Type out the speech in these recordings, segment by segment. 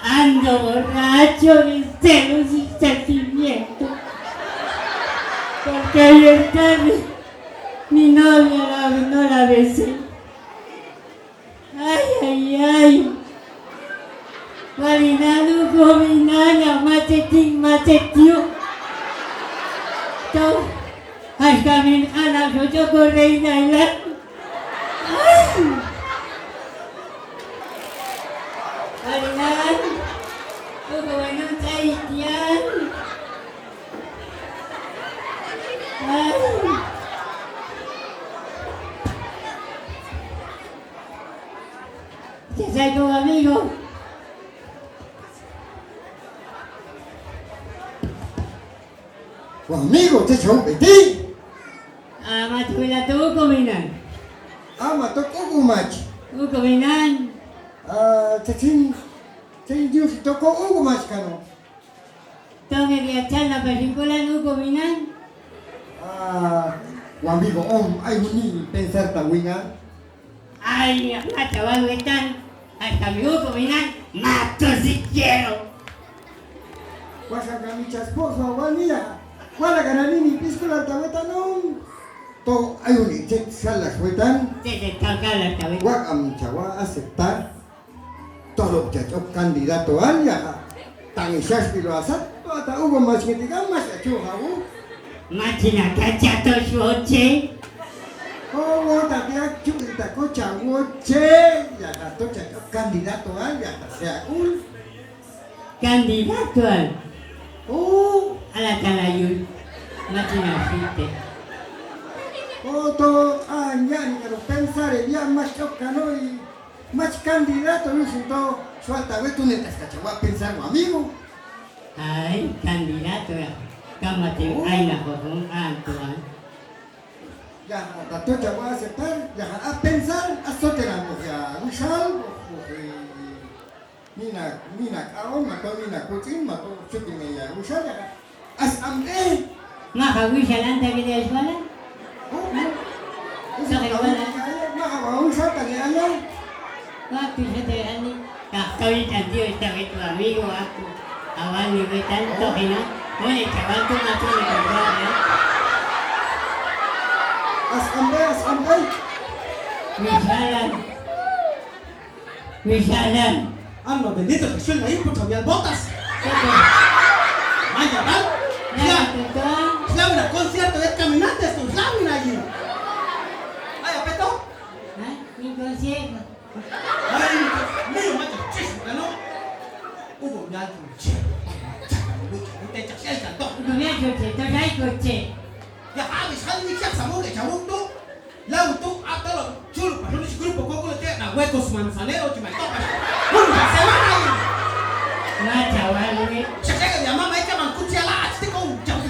Ando borracho de celos y sentimientos. Porque ayer tarde mi novia no la besé. Ay, ay, ay. Marinado combinada, matetín, matetío. Todo. Hasta mi ana, yo corrí y bailar. Ay. Marinado. Todo bueno, Tahitian. Ay. ¿Qué soy tu amigo? Tu amigo, te echó un petit. Matuila tu kuminan. Matok ugu mach. Kuminan. Tachin Dios toko ugu mach kano. Tong riachan na pasikulan kuminan. Tu amigo ay huni pensar tawinga. Ay, chaval wetan. Hasta mi kuminan. Mato si quiero. Wasa kami esposa wania. Wala ka na nini pistola taweta nung. To ayun cek salas wetan. Se cagala cabeza. Wak am chawa aceptar. Todo cacok kandidato ya. Tangisas pilo asat. To ata ugo mas ngetikan mas acu hawu. Machina cachato shoche. Oh, tapi acu kita ko cawo ce. Ya to cacok kandidato ya. Saya ul. Candidato al. Oh. A la calayul. Machina fite. Oto añani pero pensar ya más chocano y más candidato no siento suelta ve tú netas cachagua pensar amigo. Ay, candidato ya. Cámate, ay la bojón Antoine. Ya tanto ya voy a aceptar ya a pensar a soteramos ya usal mina kaon mato mina kucing mato syuting ya usal ya as amde. Makawisha lang tayo di eskwela? Sakit wala. Makakausap tanya Waktu sa tayo ni kakawin ang Diyos sakit mo amigo ako. Awan ni Betan to kina. Ngunit chaval ko na ito ni Kagwa. as amde. Misalan. Alma bendito Jesús, la hijo todavía botas. Vaya, ¿vale? Slavina, concierto de caminantes, tu Slavina allí. Ay, apeto. Mi concierto. Ay, mío, macho, chispa, ¿no? Hugo, ya, che. Te echas el cantón. Kumia coche, to hay coche. Ya, habis, habis, ya, sabor de chabón, tú. Lau, tú, hasta lo chulo, para un grupo, coco, le tiene a huecos manzanero, chimatopas. ¡Una semana ahí! Ma chaval ni. Se llega de mamá, echa mancucha la, este con chabón.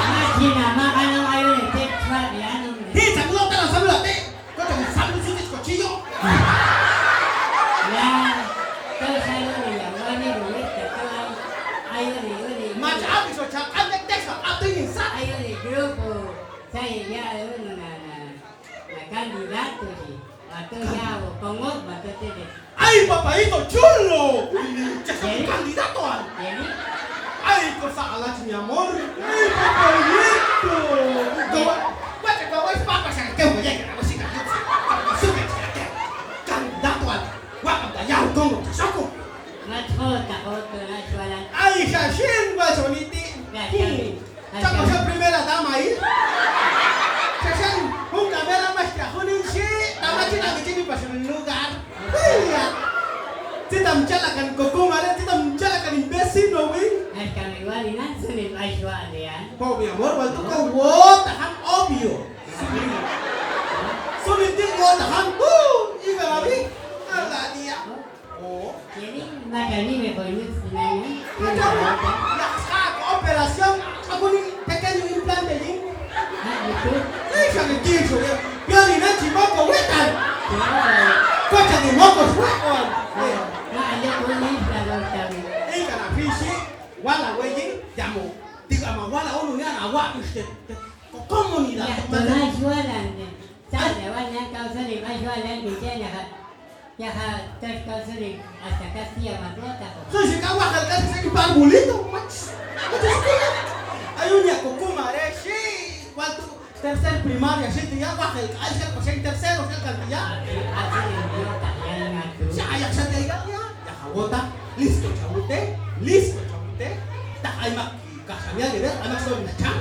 Machina, makano kayo ni Texas yan. ¡Sí, saludote, la saludote! ¿Cuánto me saludos un descochillo? Yan. To sa'yo ni Yawan ni Ruiz. Ayaw ni. Macha, habis, o chab, ande, texto, ato yung insa. Ayaw ni grupo. Sa'yo ya, na candidato si. Bato ya, kongot, bato tete. ¡Ay, papadito chulo! ¡Ya es un candidato al! Yan ni. ¡Ay, cosa alach, mi amor! ¡Ay, papadito! ¡Guacha, guacha, es papa, se que voy a llegar a la música! ¡Candidato al! ¡Guacha, ya, un congo, te soco! Matjota, otro, na chualan. ¡Ay, Shashin, guachoniti! ¿Estamos en primera dama ahí? Shashin, un camera más que a Juninshi, dama china que tiene para un lugar. Tidak mencalakan kokong ada, tidak mencalakan imbécil, no wing. Ay, kami wali na, sunit ay chuali yan. Kau mi amor, waktu kau wo tahan obvio. Sunit dia wo tahan, iba lagi. Ala dia. Oh. Jadi, makanya may bonus na yan. Macam ya sekarang operasi aku ni pequeño implante ini. Betul. Jangan gitu ya. Biar ini cuma kau wetan. Kau jadi mokos wetan. Ada bonus dalam kami. Karena visi wala weyi jamu. Tiga ma wala onu ni awak mesti. Komunidad. Ya, tunai jualan. Saya wala kau sunit ay jualan bicara. Ya, terus kau sulit hasta Castilla Maclota. Kasi ka wakal kasi sa ipagulito. Ayun niya, kukumare, si. Cuarto, tercer primaria, si tiya wakal ka. Ay, siya kasi tercero, siya kantiya. Así le dio también a tu. Siya ayak sa tiya ya. Yakawota, listo chabute, listo chabute. Takay makikasanya, di ba? Anak sa na chang.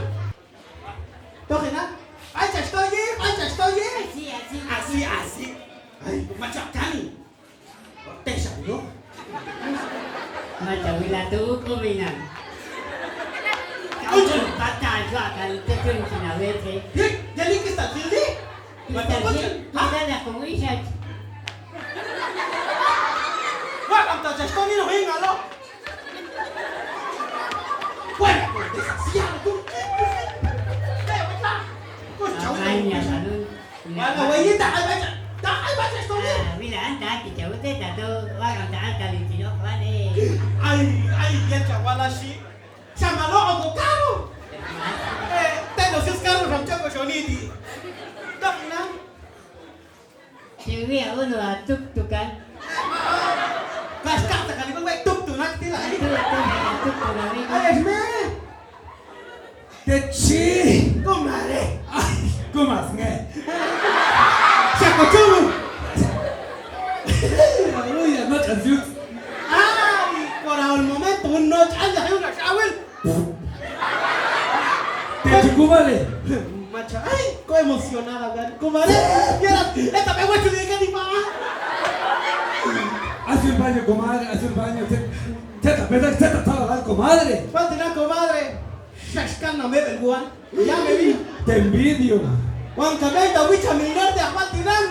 Toki na. Ay, ya estoy, ay, ya estoy. Así. Ay, machacani. Tesa, ¿no? Macam bila tu kumina. Kau tu patah juga kalau terkena kena wete. Jadi kita pilih. Kita dah kumisah. Wah, kamu tak estoy ni no venga, lo. Bueno, pues desasiado tú. Mainnya selalu. Mana wajib tak baca. Tak baca estoy. Bila anda kita udah tahu orang tak kali tidak pada. Ay, ya chavala si. Sama lo ako caro. Tengo sus carros from Choco Shoniti. Tak na. Cewek uno atuk tu kan. Kaskat kali ko wait tuk tu nak tila. Itu atuk tu lagi. Ay, me. 대치 Kumare. 아이 고맙네 Chaco chulo. 아로야 너 간주 Ay, por el momento un noche anda hay una shower. 대치 고마래 Macha, ay, co emocionada, gan. Kumare. Mira, esta me voy a chulir que ni pa. haz un baño comadre haz un baño teta tal comadre Patina comadre. Shashkana me belguan. Ya me vi. te envidio Juan Cameta, Wicha Milinar de Apatinan.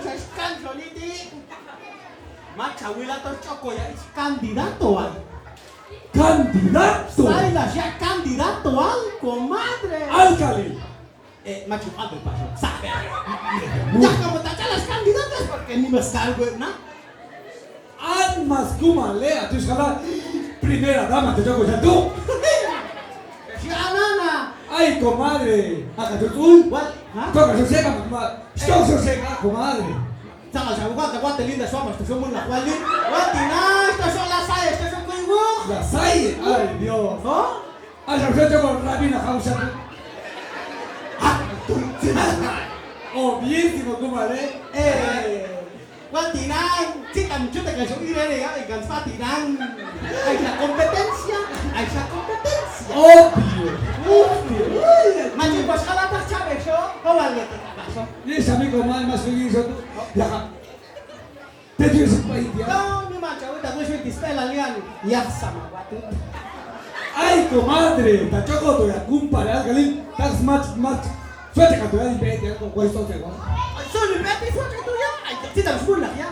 Shashkan Shoniti. Macha Wilato Choco ya es candidato al. candidato Saila ya candidato al comadre. alcalde Macho, algo pasó. Sabe. Ya como tacha las candidatas porque ni me salgo, ¿no? almas kumalea tu escala primera dama te toco ya tú Nana. ay comadre acá tú What? ¿Ah? toca su seca comadre toca su seca comadre Sama sa guata guata linda suama, esto somos la cual. Guatina, estas son las sayas, estos son cuigos. la salle ay Dios ¿No? ay yo con rabina causa obvísimo comadre Guatina, chica, mucho te canso ir y cansatinan. Hay la competencia, hay la competencia. obvio Machi, pues jala tas Chávez, ¿no? ¿O vale que te pasó? y ese amigo más feliz ya te tienes un país ya No, mi macho, ahorita no soy dispela, lian. Ya sama, guatu. ay comadre ta choco tu ya cumpa ya galín tas más suerte que tu ya impede algo cuesta te va Soy mi peti, fue que tú ya. Ay, te quitas burla, ya.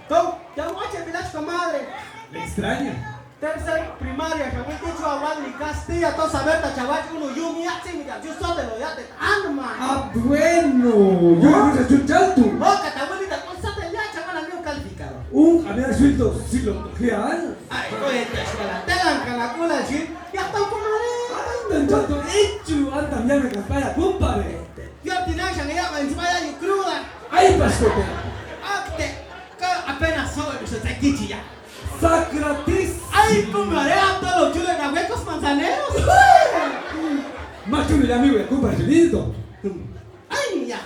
No, ya guache, miras comadre. me extraña Tercer primaria, que voy dicho a Juan ni Castilla, todos saber, chaval, uno yumi, así, mira, yo soy de lo ya te anima. ah bueno yo no sé chuchar tú Boca, te abuelita, constate ya, chaval, amigo calificado. había suelto si lo cogían Ay, oye, te dan canacula, sí. Ya está, comadre. andan chato hecho andan ya me campaya compadre Yo tienes que ya, me inspira y cruda. ay pastote Ate, que apenas soy, pues te quichi ya. Sacratis Ay, comadre, a todos los chulos de huecos manzaneros. más chulo ya amigo compadre lindo Ay, ya.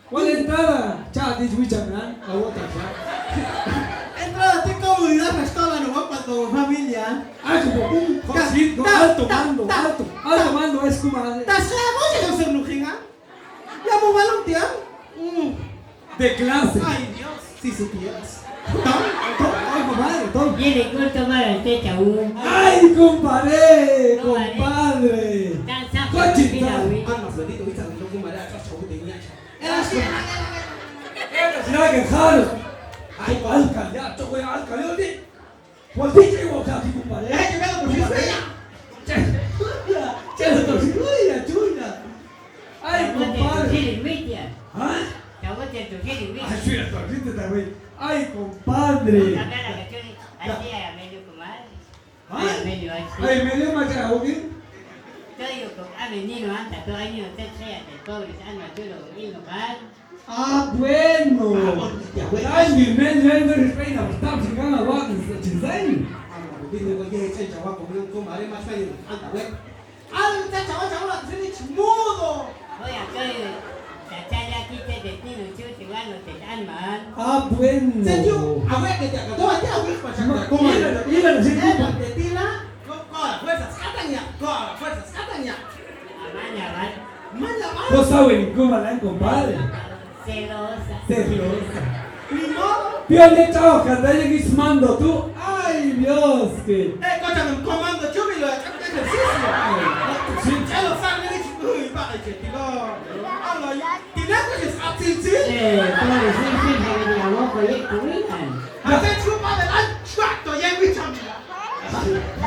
¿cuál entrada? Chao, dicho Wichaman, a otra ya. Entrada, te comunidad, restola, no va para tu familia. Alto mando es comadre. ¿Estás voy a hacer nujinga? Ya me valentía. De clase. Ay, Dios, si supieras. Ay, comadre, todo. Viene corto para el techo aún. Ay, compadre, compadre. Tan sapo Cochita. mira, güey. Ah, no, Fredito, viste que no fumaré a casa de ñacha. Era así. Será que jalo. Ay, alcalde, ya, yo voy a alcalde, oye. ¿Cuál dice vos aquí, compadre? Que me lo pusiste Chuya, chuya. Ay, compadre. ¿Ah? Ay, chuya, torciste también. Ay, compadre. Ay, me dio más trabajo, ¿qué? Ah, bueno. Ya, bueno. Ay, mi men, men, men, reina, estamos en gana, guau, chinzai. Dile ko ye chen chawa ko yung kumare mas kayo anta we. Al ta chawa chawa la tsini mudo. Oye, estoy tachaya aquí te destino, chuti, bueno, te calman. Ah, bueno. Sentiu, awe que te ka to ate awe pa chakra ko ma. Iba na sin Ela culpa. te tila ko la fuerza skatanya, ko la fuerza skatanya. Amaña, ¿vale? Manda ma. No saben cómo la compadre. Celosa. Celosa. Primo. Pio de chao, candalla que es mando tú. Ay, Dios, que. Cosa un comando chubilo, chakra ejercicio. Sí. Elo fa ne ni uy ba ke tilo. Allah, tina ko es atiti. Todo sí, sí, se venía loco, y es cuidan. Ate chupa de la chwato ye wi chamila.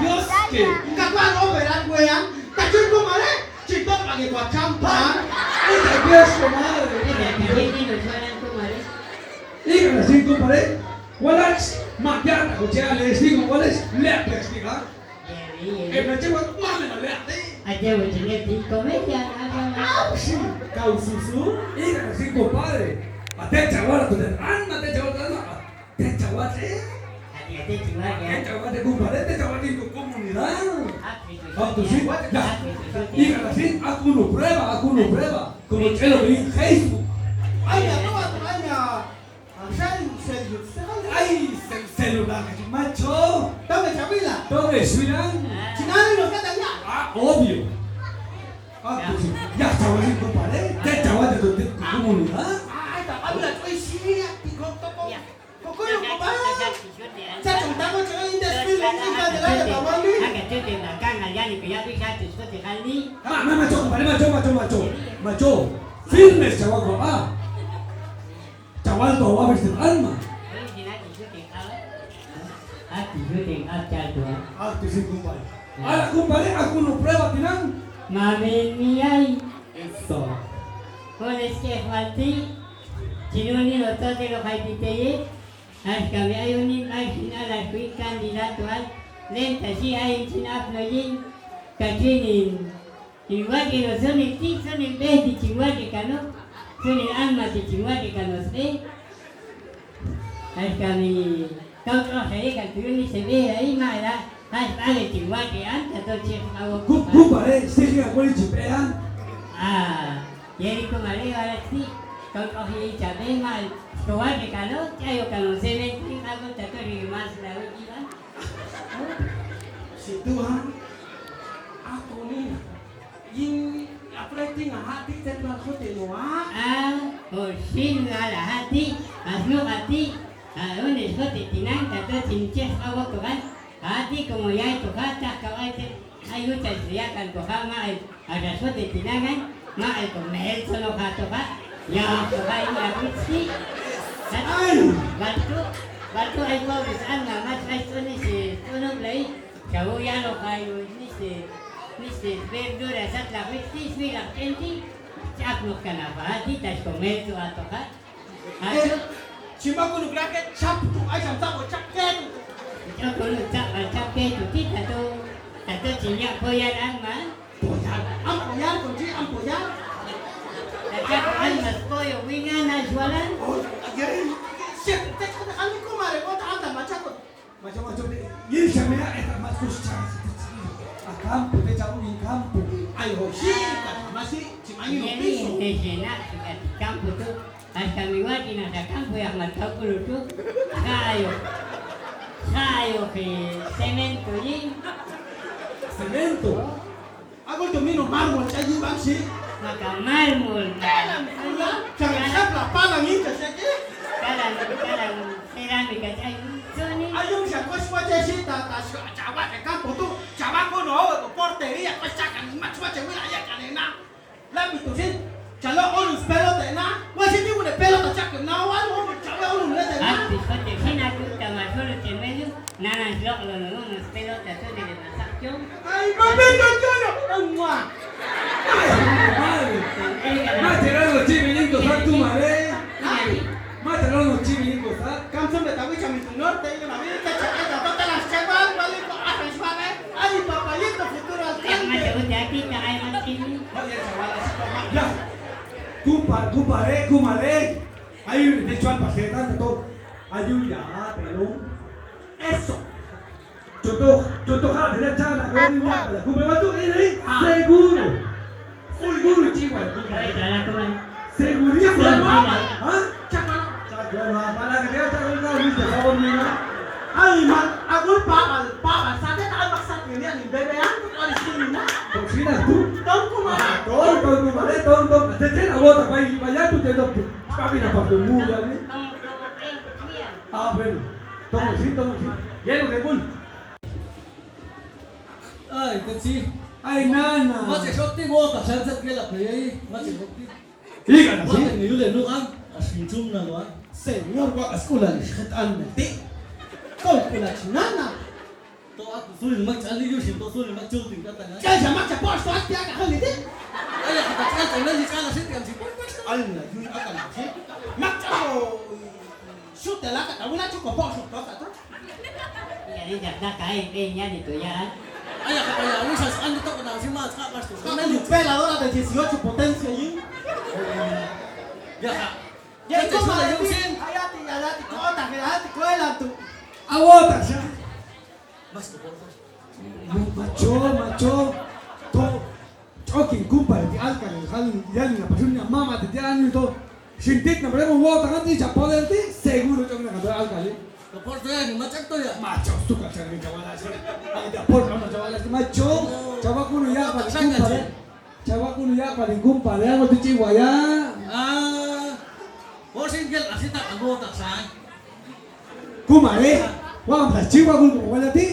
Dios, que. Kakwa no verán wean. Ta chuko mare. Chito pa ke kwa champa. Ay, Dios, que madre. Mira, que viene y nos suenan como eres. Iba na sin compadre. Wallax, mañana, o sea, les digo, Wallax, le explicar. Que me llevo mame no le hace. Ayer voy a tener 5 meses, haga Sí, caususu. Iba na sin compadre. Ate chaval, tu de anda, te chaval, te chaval, Adiante, chihuahua. te chaval, compadre, te chaval, tu comunidad. Ah, tú sí, ya. Iba así, haz uno prueba, como el chelo de Facebook. Ay, ya no, ay, ya. Asai serio. Ay, celular, macho. Dame chamila. ¿Dónde suenan? Chinale nos queda ya. Ah, obvio. Ah, tú sí. Ya chaval, compadre, te chaval de tu comunidad. Ay, ta habla soy sí, tico toco. Cocoyo copa. Cha chuntamo choy indespil, hija de la tabali. Ah, macho, compadre, macho. Firmes, chaval, papá. Chaval, todo va a vestir alma. Ah, tú sí, compadre. Ahora, compadre, haz uno prueba, tiran. Mami mía, Eso. pones que falti, si no ni lo toque lo que te hasta que hay un final al que candidato al lenta si hay un aployin, cachinin, igual que los son el tic, son el pez de chihuahua que cano, son el alma de chihuahua que cano se, hasta mi caucho se deja que uno se ve ahí mala, hasta el chihuahua que anda todo chihuahua. Compadre, sigue a cuál chipea. Ah, jadi kemarin orang si kalau kau hidup cabai mal, keluar ke kalau cayo kalau semen ni aku tak tahu di mana selalu kita. Si Tuhan, aku ni yung operating ang hati sa kote mo ha. Ah, sin ala hati, aslo hati, unes kote tinang kata cinces awak tu kan, hati como ya itu kata kau itu ayo teriakan kau mal, ada kote tinangan, mal komel sono kata kan, ya kau ini aku sih. Batu ay mo bisan nga mas ay ni si tunog lay kau ya lo kayo ni si verdura sa lapit si sila enti cak no kanapa di tas komento ato ka ato Chima ko nugrake chap tu ay samta ko chakken. ito ko no cak ke tu kita to ato cinya koyan ang man Poyan, ang poyan ko di ang poyan. cak ang mas koyo wingan na jualan Oh, agay. Shit, tek ko kami ko mare ko ta anda machako. Macam-macam ni. Ini siapa ya? Mas kusca. A campo, te chavo en campo. Ay, ho, si, masih cimanyo no Jadi piso. Indonesia di kampu tu hasta mi wati na sa kampu yang matau kulu tu kayo ke semento ni Cemento. Ako tumino marmol sa yung bangsi. maka marmol Jangan sabla palang ito siya ke. kalang ceramika cai soni Ayun siya ko sa sita ta sa jawa ke kampo tu. Jawa ko no, porteria ko sa kan matwa sa wilaya kanina. Labi tu sin. Chalo onus pelota na. Wasi ni mo de pelota chak na wan mo chalo onus na na. hati kote sina tu tama solo te medio nana slok lo no nos pelota tu de masakyo Ay, mabendo tono. Amma. Madre. Mate los chivinitos a tu madre. ini Mate los chivinitos a. Kamsa me tawi kami tu norte y na vida cha cha ta las chaval vale ko asan spane. Ay, papayito futuro yang alcalde. macam udah kita ay macam ini Oye, chaval, así como Ya. Compadre, Kumare. Ay, de hecho al pastel todo. Ayuda, pero eso. Contoh hal dia cara kau ni apa? Kumare tu ini seguro jiwa. Ay, jalan kemana? Segurísimo. Hah? Cakap. Jangan malah dia tak kau ni dah kau ni lah. Ay, man, aku pakal. Sa atin ay maksat yun yan. Bebean ko alis yun na. Kau sini tu. Don't kumare. Kau kumare, kau. Jadi awak tak payah tu jadi kami nak pakai muda ni. Apa ni? Tunggu sini. Yang ni pun. Ai, cái gì? Ay nana. Mà chỉ shop tí mua cả sáng rất kia là cái mà chỉ shop tí. Ikan Mà sih. cái người lên nước ăn, xin chung là nó. Senyor ko askula ni khitan nanti. Kau pula chinana. Tôi ăn tôi liền mắc chán đi yêu xin tôi liền mắc chung tình cả tay. Kaya siya magsapost to at tiyaga ka niti. Ai, cái chán cái này chán là xin tiền gì cũng Alna, yun akan ako. Magsapo. Shoot na lang ka. Wala chuko po. Shoot to. Yan yung jakda kain niya dito yan. Ai, cái này là sao ăn tôi còn nào xin mà khác mà tôi. Kami yung peladora de 18 potencia yun. Ya. Ya, Cái ikaw này là malapit. yung xin. Ayati ko. Ayati ko. Elan to. Awak tak sah. Mas tôi. Macho. To. Choking kumpar di alkan hal yang apa sih mama di anu itu. Sintik na berapa awak tak nanti siapa nanti seguro cuma nak ada alkan. Cái porto này mà chắc tôi à. Macho suka cari jawala sih. Ada pun kamu jawala sih macho. Coba kuno ya paling kumpar. Coba kuno ya paling kumpar ya waktu ciwa ya. À, bố xin kia là xin tặng mua tặng sáng. Kumare. Wah, dah ciwa kuno wala ti.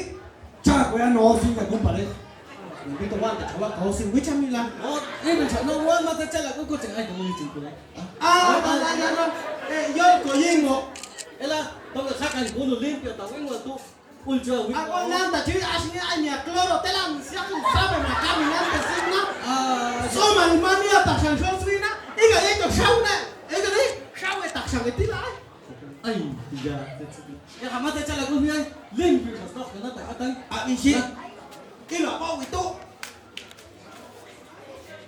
Cak ya no sih nak kumpar. Hindi to wala. Chawa ka. Hosin. Which amila. Ồ, em mình chọn nó quá mà tôi chắc là cũng chẳng ai cũng như chịu này. Ano. Yun ko yun mo. Ê là, tôi là khác anh cũng được liên kiểu tao với người tu. Ultra win. Ako lang da chui asini ay niya kloro telang siya sabe na kami na tesina. So man mania ta sang so swina. Iga ito sauna. Iga ni sauna ta sang itila. Ai, dạ. Ya kama tôi chắc là cũng như anh. Liên kiểu tao cái nó tại anh. Isi. Ilo pa ito.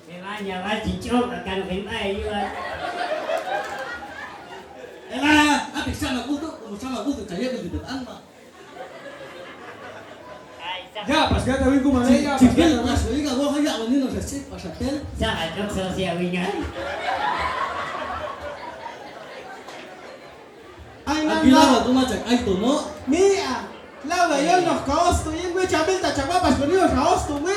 Memangnya wajib coba kan kembali juga. Ê là, anh bị sao mà cũng tự chạy cái gì được ăn mà. Ya, pas kata wing kumare ya. Chỉ biết là suy nghĩ gua hay dạo như là sẽ và sẽ tên. Sangat dok sosial wingan. Ay Anh gila na. là tôi mà chạy anh tổ nó. Mia. Lawa yun no kaos to yun we chabil ta chaba pas ko niyo kaos to we.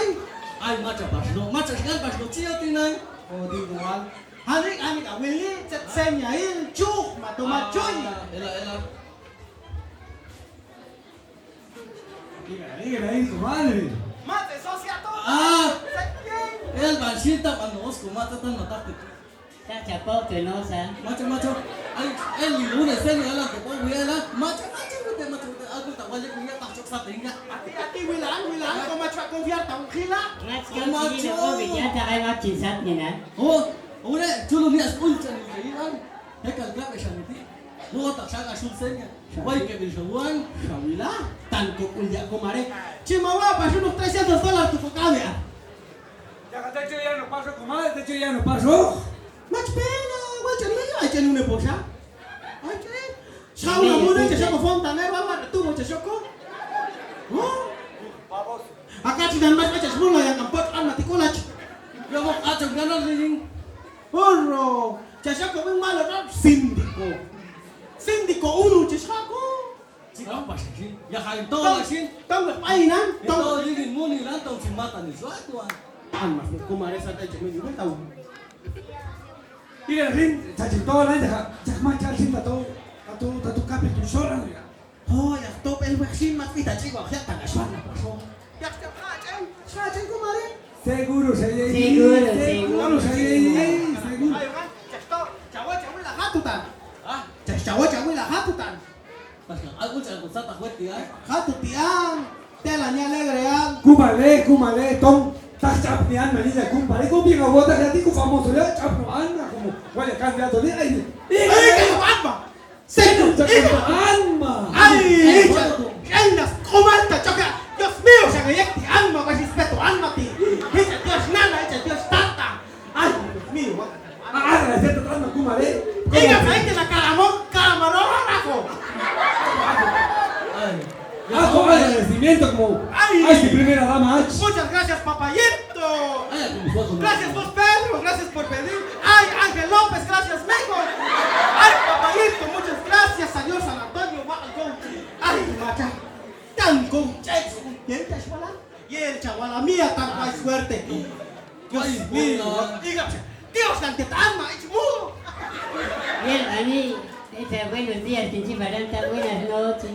Ai mà chạy bác nó, mà chạy gan bác nó chia tin này. O di duwan. Hanik ani ka wili chat sem ya yun chuk ma to ma choy. Ê là. Iga lain kumare. Mate sosia to. Ê bạn xin tập ăn nó của mà tao mà tao. Sa capok tu no sa. Mà cho. Anh lũ này xem là cái bố quý là mà cho aku tak balik punya tak cok satu hingga. Hati-hati wilan ko ma chwa ko biar tang khila. Mas kau sini kau bicara tak ay macinsan ni na. Oh đấy, chú luôn đi school chân cái đó. Thế cần các cái sản phẩm. Mua tak sang asul sen ya. Quay cái bình thường. Kawila tan ko kunya ko mare. Chimawa pa sunu $300 tu ko kawe. Ya kata cuy ya no paso kumare, te cuy ya no paso. Mas pena, wa chanu ay chanu ne posa. Ay chen. Sao na mo na siya ko fonta na wa tu mo siya ko. Oh. Akati dan mas aja semula yang empat an mati kolaj. Yo mo acong ganon ring. Oro, siya ko wing malo na sindiko. Sindiko uno siya ko. Chỉ có bà xin. Ya hai to là xin. Tong ay nan, Tao tong. đi đến mua ni lan tao xin mata ni suat tuan. An mas ko mare sa tay chanu ni tao. Iga rin, caci to lain jak macam sin tato kapit tu soran ya. Oh, ya top el vaccine mas kita chico ya tan aswan na paso. Ya ka sa chen ko mare. Seguro saya ini. Seguro. Seguro saya ini. Seguro. Ayo kan, chasto, chawa la hatutan. Ah, Chawa la hatutan. pas aku jangan kusat tak kuat dia. Hatutian. Tela ni alegre yan. Kumale, tong tak cap ni an mani ya kumale ko binga wota jadi ku famoso ya cap no an aku wala candidato ni ay. Ay, kayo ba? Seno, Alma. ay, nas kumalta choka. Dios mío, sa gayek ti alma pa respeto alma ti. Dios nana, Dios tata. Ay, Dios mío. Ah, ito tan reconocimiento como Ay. ay, mi primera dama. Ay. Muchas gracias, papayito. Ay, como fue con Gracias, vos, Pedro. Gracias por pedir. Ay, Ángel López, gracias, Mejo. Ay, papayito, muchas gracias, señor San Antonio. Ay, macha. Tan contento. ¿Y el chavala? Y el chavala mía, tan hay suerte. Dios Ay, mío. hola. Dígame, Dios, ante tan mudo. Bien, Ani, buenos días, Tinchibaranta, buenas noches.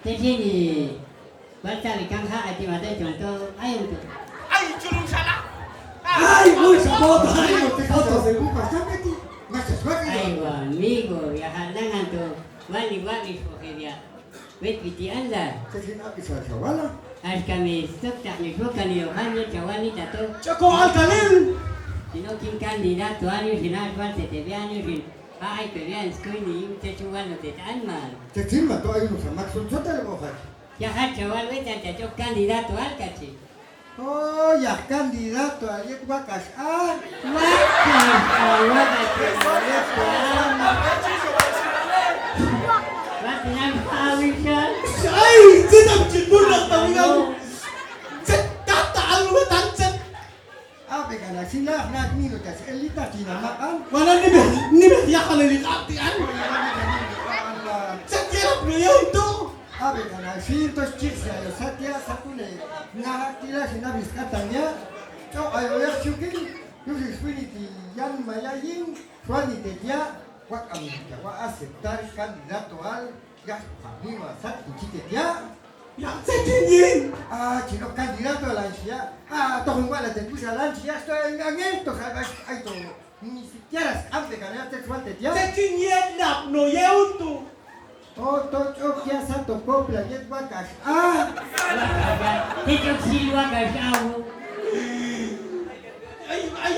Tejini, basta mi canja, a ti mata chonto, ay, un Ay, chulun sala. Ay, uy, sabota. Ay, Ay, no te fotos de bupas, ¿sabes? Masas, ay, ¿sabes? amigo, ya halangan to, wali fogeria. Wait, piti anda. ¿Qué tiene que ser chavala? As kami stop tak ni shoka ni Yohani chawani tato. Choco Alcalil. Sino king candidato años sin algo se te ve años sin. Ay, pero ya es que ni un techo bueno te tan mal. ¿Qué tiene? ¿Tú hay unos amaxos? ¿Yo te lo voy a hacer? Ya ha chaval vete al techo candidato al cachi. Oh, ya candidato a Yeguacas. Ah, Ay, tidak cimbulak tawigan. Kata alu tancet. ave kana sila nak minutas elita tinamaan. Wala ni ya kalilik atian. Sekirap lo yun to. Ave kana sintos chiksa yo satya satule. Nahatila sinabis katanya. Kau ayo ya syukin. Yusi spiriti yan mayayin. Suani tetia. Wak amika wa aceptar candidato al gas famima sat kuchite dia. Yang sekinyin. Ah, chino candidato a la ansiedad. Ah, toco igual la te puse a la ansiedad. Estoy en esto, ay, to. Ni siquiera antes de ganar sexual te dia. Sekinyin nap no yun to. Oh, to chok ya sato kopla yet wakas. Ah, Techo silwa kasau. Ay, ay,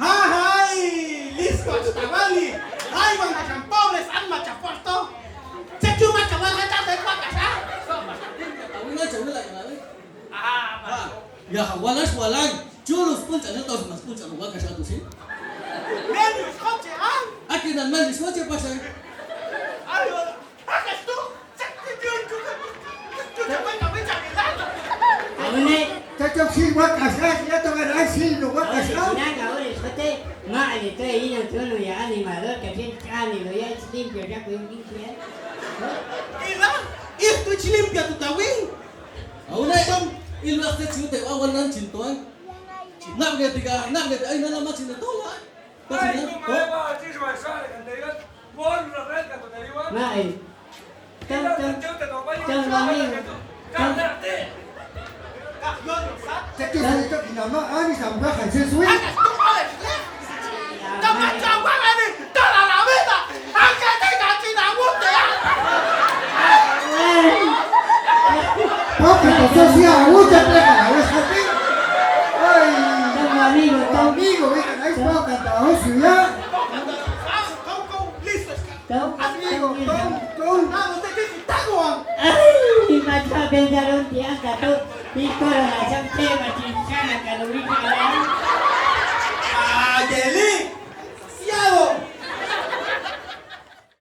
Hai, listo hasta Bali. Ay, mga siyang pobres, ang machapuesto. Sekyo machabal ka tayo sa kasa. Tawingan sa wala yung alay. Ya walas walang. Churros punta na tos mas punta no waka sa tusin. Menos coche, ah. Akin ang malis wache pa siya. Ay, hagas to. Sekyo yun. Chucha, may chakilado. Aune, chok si wakas. Ya to ganar si no wakas. sinaga ahora escote, ma le estoy ahí en tono ya animador que tiene cani, lo ya es limpio ya con un limpio. Ila, ito chilimpia tu tawin. Auna yung ilwas na chute awan ng chintuan. Nak ngerti ay nalamak sinatola. Kasi Ay, na. tu mamá, sí, va a estar, que te digan, por la red, que te digan. Ma, Kahyon, sa? Sekyo sa ito tinamaan ni samba kan siswi. Hagas to, oles. Dapat jawaban ni, tala la vida. Ang kete ka sinamot ya. Poca to sia uta pleka la wes happy. Ay, Tamo amigo, tamo amigo, we can ice poca ta osuya. Listo. Amigo, ton. Ah, usted dice taguan. ay, macha pensaron tiang kato, pikor na siyang tema chichana kalori ka lang. Ah, Yeli.